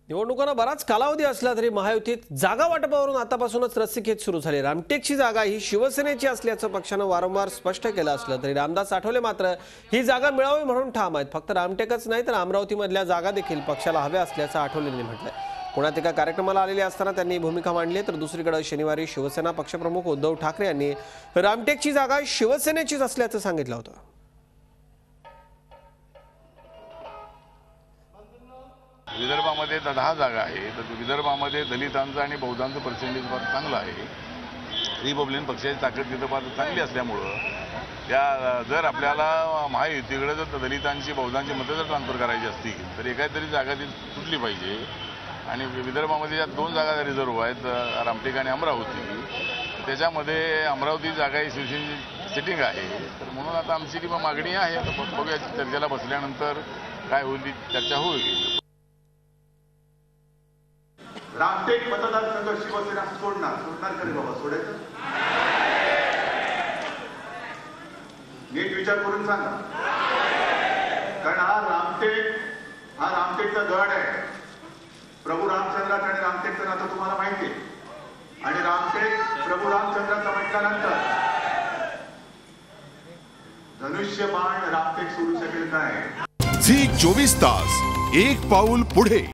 निवडणुकांना बराच कालावधी असला तरी महायुतीत जागा वाटपावरून आतापासूनच रस्सीखेच सुरू झाली। रामटेकची जागा ही शिवसेनेची असल्याचं पक्षानं वारंवार स्पष्ट केलं असलं तरी रामदास आठवले मात्र ही जागा मिळावी म्हणून ठाम आहेत। फक्त रामटेकच नाही तर अमरावतीमधल्या जागा देखील पक्षाला हव्या असल्याचं आठवलेंनी म्हटलंय। पुण्यात एका कार्यक्रमाला आलेले असताना त्यांनी भूमिका मांडली। तर दुसरीकडे शनिवारी शिवसेना पक्षप्रमुख उद्धव ठाकरे यांनी रामटेकची जागा शिवसेनेचीच असल्याचं सांगितलं होतं। विदर्भामध्ये 10 जागा आहे, तर विदर्भामध्ये दलितांचं आणि बौद्धांचं पर्सेंटेज फार चांगलं आहे। रिपब्लिकन पक्षाची ताकद तिथं फार चांगली असल्यामुळं त्या जर आपल्याला महायुतीकडे जर दलितांची बौद्धांची मतं जर ट्रान्सफर करायची असतील तर एकातरी जागा ती सुटली पाहिजे। आणि विदर्भामध्ये ज्या 2 जागा रिझर्व्ह आहेत, रामटेक आणि अमरावती, त्याच्यामध्ये अमरावती जागा ही शिवसेनेची सिटिंग आहे। तर म्हणून आता आमची ती मागणी आहे, आता बघूया चर्चेला बसल्यानंतर काय होईल ती चर्चा होईल। रामटेक मतदारसंघ शिवसेना सोडणार करे बाबा, सोडायचं? नीट विचार करून सांगा, कारण हा रामटेकचा गड आहे। प्रभू रामचंद्राचं आणि रामटेकचं नातं तुम्हाला माहिती आहे, आणि रामटेक प्रभू रामचंद्राचा म्हटल्यानंतर धनुष्यबाण रामटेक सोडू शकेल काय? झी 24 तास एक पाऊल पुढे।